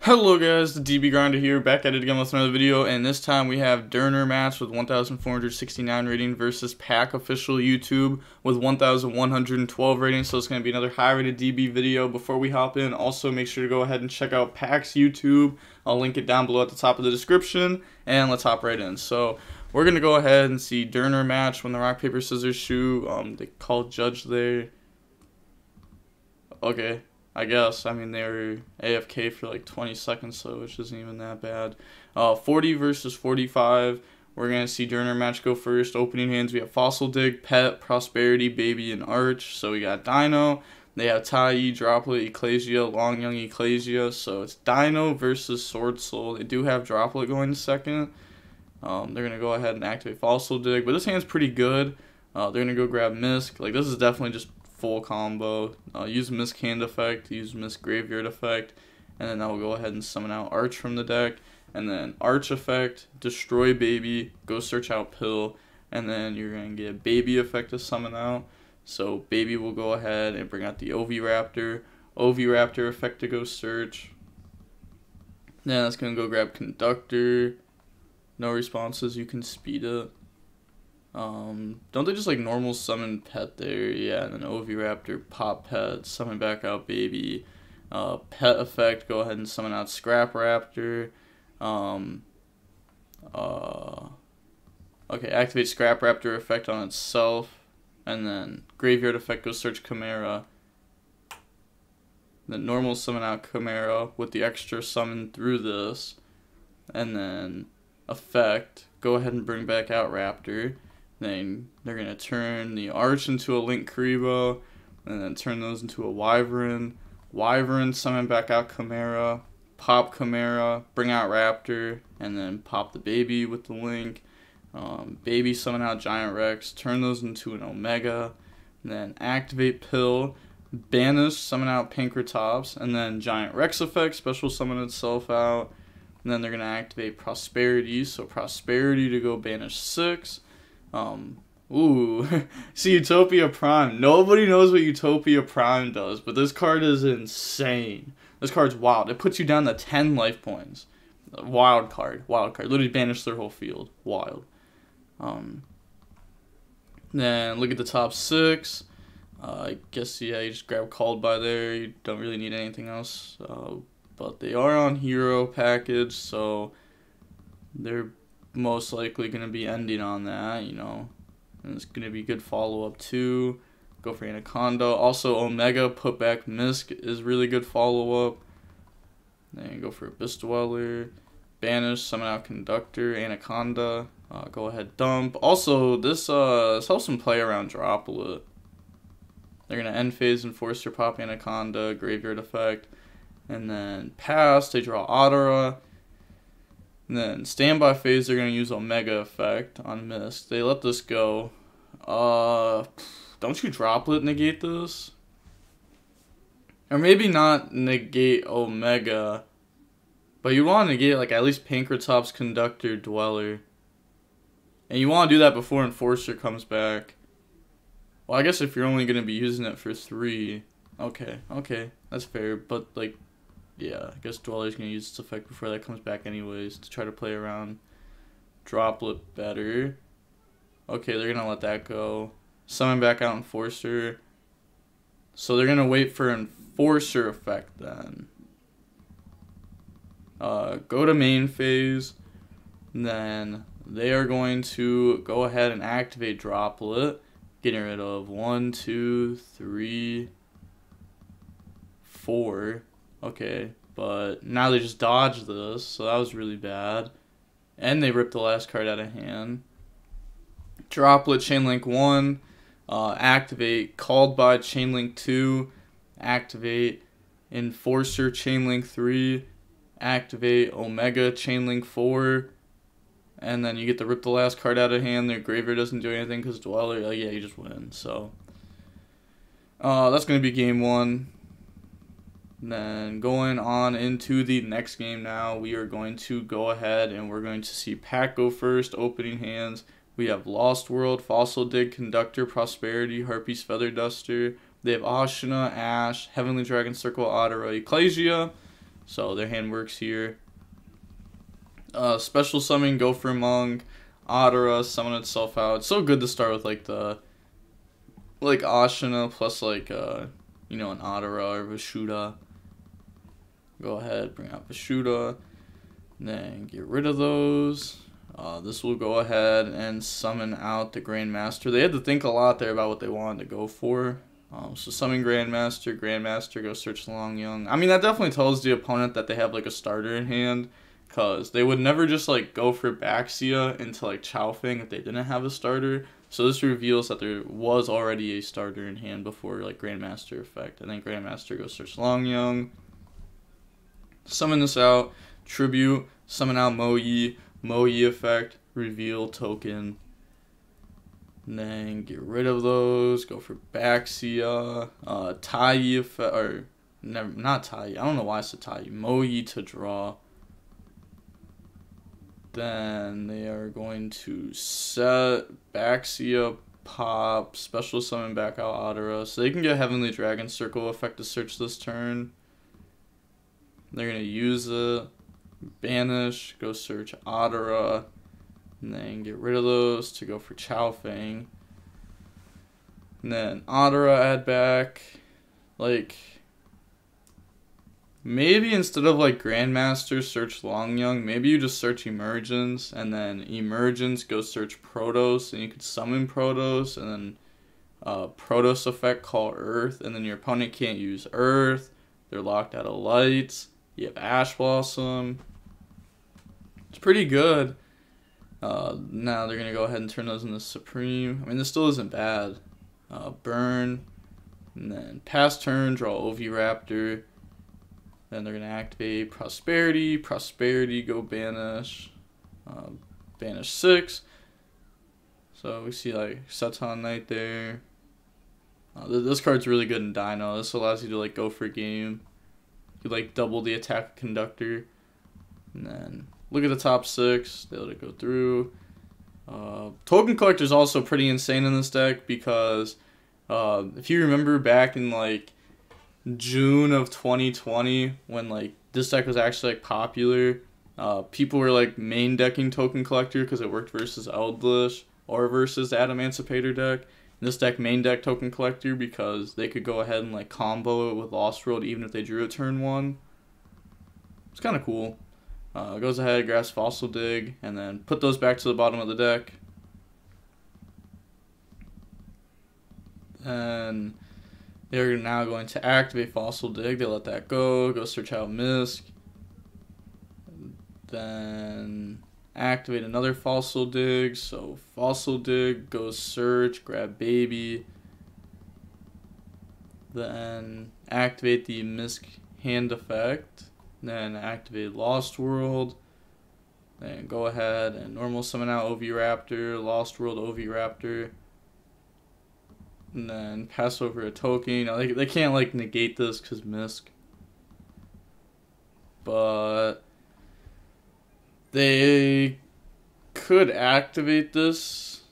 Hello guys, the DB Grinder here, back at it again with another video, and this time we have DeanOOR match with 1,469 rating versus PAK official YouTube with 1,112 rating, so it's going to be another high rated DB video. Before we hop in, also make sure to go ahead and check out PAK's YouTube. I'll link it down below at the top of the description, and let's hop right in. So we're going to go ahead and see DeanOOR match when the rock, paper, scissors, shoe. They called judge there. Okay. I guess. I mean, they were AFK for like 20 seconds, so which isn't even that bad. 40 versus 45. We're going to see DeanOOR match go first. Opening hands, we have Fossil Dig, Pet, Prosperity, Baby, and Arch. So we got Dino. They have Tai, Droplet, Ecclesia, Long Young Ecclesia. So it's Dino versus Sword Soul. They do have Droplet going second. They're going to go ahead and activate Fossil Dig. But this hand's pretty good. They're going to go grab Misk. Like, this is definitely just full combo. Use Misk hand effect, use Misk graveyard effect, and then I will go ahead and summon out Arch from the deck, and then Arch effect, destroy Baby, go search out Pill, and then you're going to get Baby effect to summon out. So Baby will go ahead and bring out the Oviraptor effect to go search. Then that's going to go grab Conductor. No responses, you can speed it. Don't they just like normal summon Pet there? Yeah, and then Oviraptor, pop Pet, summon back out Baby. Pet effect, go ahead and summon out Scrap Raptor. Okay, activate Scrap Raptor effect on itself. And then Graveyard effect, go search Chimera. Then normal summon out Chimera with the extra summon through this. And then effect, go ahead and bring back out Raptor. Then they're going to turn the Arch into a Link Karibo, and then turn those into a Wyvern. Wyvern, summon back out Chimera, pop Chimera, bring out Raptor, and then pop the Baby with the Link. Baby, summon out Giant Rex, turn those into an Omega, and then activate Pill, banish, summon out Pankratops, and then Giant Rex effect, special summon itself out. And then they're going to activate Prosperity, so Prosperity to go banish 6. See, Utopia Prime. Nobody knows what Utopia Prime does, but this card is insane. This card's wild. It puts you down to 10 life points. Wild card. Literally banish their whole field. Wild. Then look at the top 6. I guess, yeah, you just grab Called By there. You don't really need anything else. But they are on hero package, so they're most likely going to be ending on that, you know, and it's going to be good follow-up too. Go for Anaconda. Also, Omega, put back Misk is really good follow-up. Then go for Abyss Dweller, banish, summon out Conductor, Anaconda, go ahead, dump. Also, this helps them play around Droplet. They're going to end phase, Enforcer, pop Anaconda, graveyard effect, and then pass, they draw Adara. And then standby phase, they're going to use Omega effect on Misk. They let this go. Don't you Droplet negate this? Or maybe not negate Omega, but you want to negate like at least Pankratops, Conductor, Dweller. And you want to do that before Enforcer comes back. Well, I guess if you're only going to be using it for 3. Okay, that's fair. But like, yeah, I guess Dweller's going to use its effect before that comes back anyways to try to play around Droplet better. Okay, they're going to let that go. Summon back out Enforcer. So they're going to wait for Enforcer effect then. Go to main phase. Then they are going to go ahead and activate Droplet. Getting rid of 1, 2, 3, 4. Okay, but now they just dodged this, so that was really bad. And they ripped the last card out of hand. Droplet, Chainlink 1, activate Called By Chainlink 2, activate Enforcer Chainlink 3, activate Omega Chainlink 4, and then you get to rip the last card out of hand. Their graveyard doesn't do anything because Dweller, yeah, you just win. So that's going to be game 1. Then going on into the next game now, we are going to go ahead and we're going to see PAK go first. Opening hands, we have Lost World, Fossil Dig, Conductor, Prosperity, Harpy's Feather Duster. They have Ashina, Ash, Heavenly Dragon Circle, Adara, Ecclesia. So their hand works here. Special summon, go for Monk, Adara, summon itself out. It's so good to start with like the Ashina plus like you know, an Adara or Vishuda. Go ahead, bring out Vishuda, then get rid of those. This will go ahead and summon out the Grandmaster. They had to think a lot there about what they wanted to go for. So summon Grandmaster, Grandmaster, go search Long Young. I mean, that definitely tells the opponent that they have like a starter in hand, because they would never just like go for Baxia into like Chaofeng if they didn't have a starter. So this reveals that there was already a starter in hand before like Grandmaster effect. And then Grandmaster goes search Long Young. Summon this out, Tribute, summon out Moyi, Moyi effect, reveal token. And then get rid of those, go for Baxia, Tai effect, or never, not Tai, I don't know why I said Tai, Moyi to draw. Then they are going to set Baxia, pop, special summon back out Adara, so they can get Heavenly Dragon Circle effect to search this turn. They're going to use it, banish, go search Adara, and then get rid of those to go for Chaofeng. And then Adara add back, like, maybe instead of like Grandmaster search Long Young, maybe you just search Emergence, and then Emergence go search Protoss, and you could summon Protoss, and then Protoss effect call Earth, and then your opponent can't use Earth, they're locked out of lights, you have Ash Blossom. It's pretty good. Now they're going to go ahead and turn those into Supreme. I mean, this still isn't bad. Burn, and then pass turn, draw Oviraptor. Then they're going to activate Prosperity. Prosperity, go banish. Banish 6. So we see like Seton Knight there. This card's really good in Dino. This allows you to like go for game. You like double the attack Conductor. And then look at the top 6. They let it go through. Token Collector is also pretty insane in this deck because if you remember back in like June of 2020 when like this deck was actually like popular, people were like main decking Token Collector because it worked versus Eldritch or versus the Adamancipator deck. And this deck main deck Token Collector because they could go ahead and like combo it with Lost World even if they drew a turn 1. It's kind of cool. Goes ahead, grabs Fossil Dig, and then put those back to the bottom of the deck. And they're now going to activate Fossil Dig. They let that go. Go search out Misk. Then activate another Fossil Dig. So Fossil Dig, go search, grab Baby. Then activate the Misk hand effect. Then activate Lost World. Then go ahead and normal summon out Oviraptor, Lost World Oviraptor. And then pass over a token. Now they can't like negate this because Misk. But they could activate this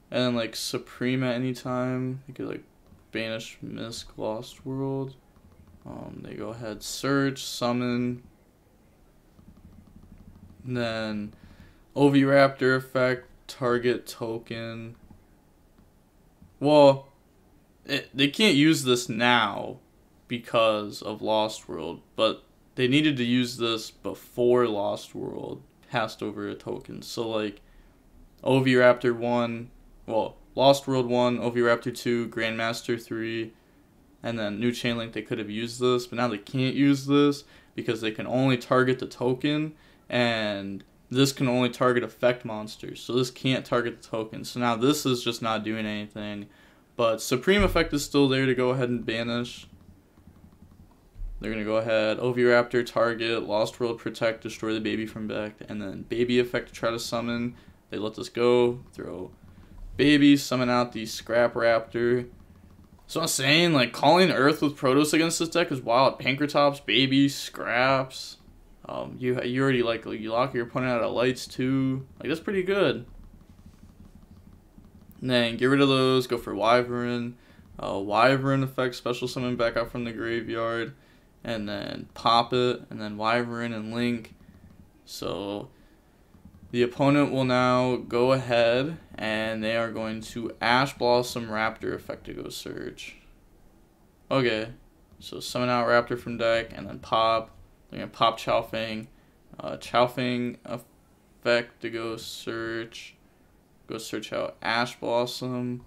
and then like Supreme at any time. They could like banish Misk, Lost World. They go ahead, search, summon, and then Oviraptor effect, target token. Well, they can't use this now because of Lost World, but they needed to use this before Lost World passed over a token. So like Oviraptor 1, well, Lost World 1, Oviraptor 2, Grandmaster 3, and then New Chain Link, they could have used this, but now they can't use this because they can only target the token, and this can only target effect monsters, so this can't target the token. So now this is just not doing anything, but Supreme effect is still there to go ahead and banish. They're going to go ahead, Oviraptor, target, Lost World, protect, destroy the baby from back, and then Baby effect to try to summon. They let this go, throw Baby, summon out the Scrap Raptor. So I'm saying, like, calling Earth with Protoss against this deck is wild. Pankratops, Baby, Scraps. You already, like, you lock your opponent out of lights, too. Like, that's pretty good. And then get rid of those, go for Wyvern. Wyvern effect, special summon back out from the graveyard. and then pop it, and then Wyvern and Link. So the opponent will now go ahead and they are going to Ash Blossom Raptor effect to go search. Okay, so summon out Raptor from deck and then pop. They're going to pop Chowfang. Chowfang effect to go search. Go search out Ash Blossom.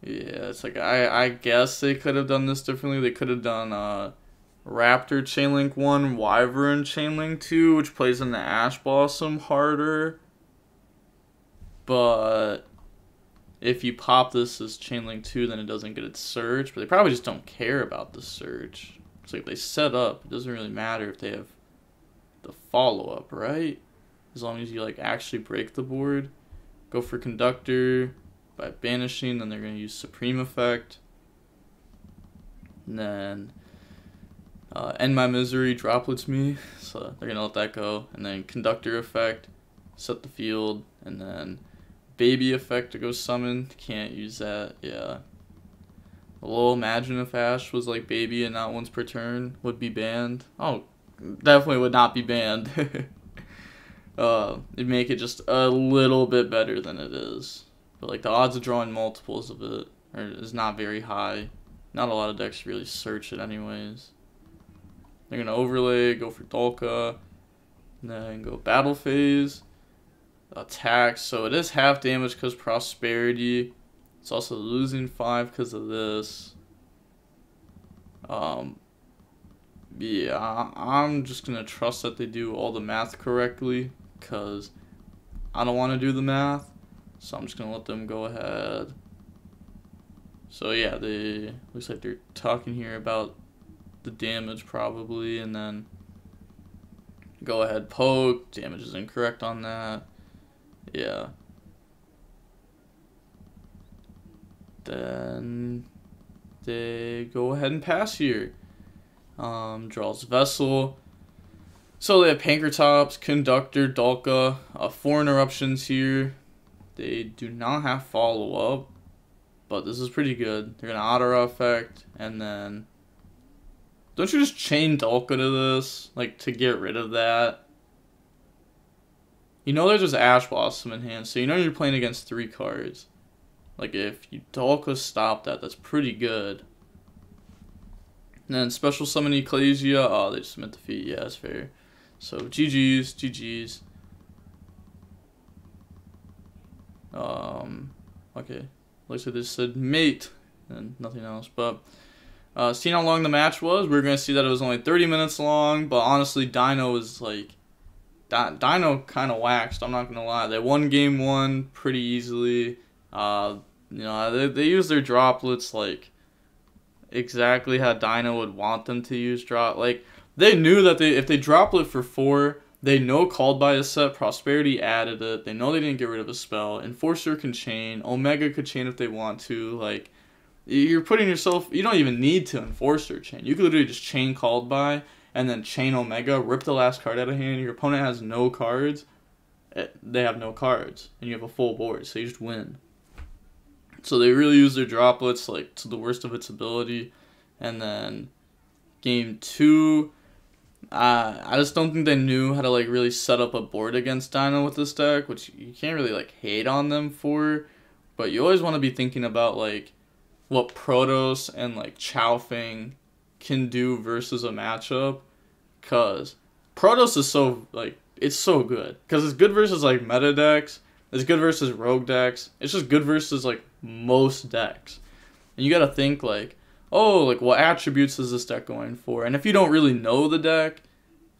Yeah, it's like I guess they could have done this differently. They could have done Raptor Chainlink 1, Wyvern Chainlink 2, which plays in the Ash Blossom harder. But if you pop this as Chainlink 2, then it doesn't get its search. But they probably just don't care about the search. It's like if they set up, it doesn't really matter if they have the follow-up, right? As long as you like actually break the board. Go for Conductor by banishing, then they're going to use Supreme Effect. And then End My Misery droplets me, so they're gonna let that go. And then Conductor effect, set the field, and then Baby effect to go summon. Can't use that, yeah. Well, imagine if Ash was like Baby and not once per turn would be banned. Oh, definitely would not be banned. It'd make it just a little bit better than it is. But like the odds of drawing multiples of it is not very high. Not a lot of decks really search it anyways. They're going to overlay, go for Dolka, and then go Battle Phase, attack. So it is half damage because Prosperity. It's also losing 5 because of this. Yeah, I'm just going to trust that they do all the math correctly because I don't want to do the math. So I'm just going to let them go ahead. So yeah, looks like they're talking here about the damage probably, and then go ahead poke. Damage is incorrect on that. Yeah. Then they go ahead and pass here. Draws Vessel. So they have Pankratops, Conductor, Dolka, 4 interruptions here. They do not have follow-up, but this is pretty good. They're going to Auto effect, and then don't you just chain Dolka to this, like, to get rid of that? You know there's just Ash Blossom in hand, so you know you're playing against 3 cards. Like, if you Dolka stop that, that's pretty good. And then Special Summon Ecclesia. Oh, they just meant defeat. Yeah, that's fair. So, GG's, GG's. Okay. Looks like they said mate and nothing else, but seeing how long the match was, we were going to see that it was only 30 minutes long, but honestly, Dino was like, Dino kind of waxed, I'm not going to lie. They won game 1 pretty easily. You know, they used their droplets like exactly how Dino would want them to use drop. Like, they knew that if they droplet for 4, they know Called by a set, Prosperity added it, they know they didn't get rid of a spell, Enforcer can chain, Omega could chain if they want to, like, you're putting yourself, you don't even need to Enforcer chain. You could literally just chain Called by, and then chain Omega, rip the last card out of hand, your opponent has no cards, they have no cards, and you have a full board, so you just win. So they really use their droplets, like, to the worst of its ability, and then game 2, I just don't think they knew how to like really set up a board against Dino with this deck, which you can't really like hate on them for, but you always want to be thinking about like what Protoss and like Chowfang can do versus a matchup, cause Protoss is so like it's so good, cause it's good versus like meta decks, it's good versus rogue decks, it's just good versus like most decks, and you gotta think like, oh, like what attributes is this deck going for? And if you don't really know the deck,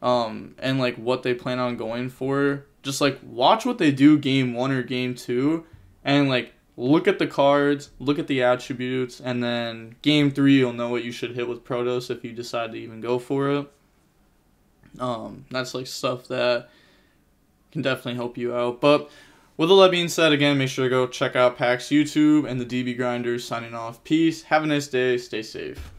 and like what they plan on going for, just like watch what they do game 1 or game 2, and like look at the cards, look at the attributes, and then game 3 you'll know what you should hit with Protoss if you decide to even go for it. That's like stuff that can definitely help you out. But with all that being said, again, make sure to go check out PAK's YouTube and the DB Grinders signing off. Peace. Have a nice day. Stay safe.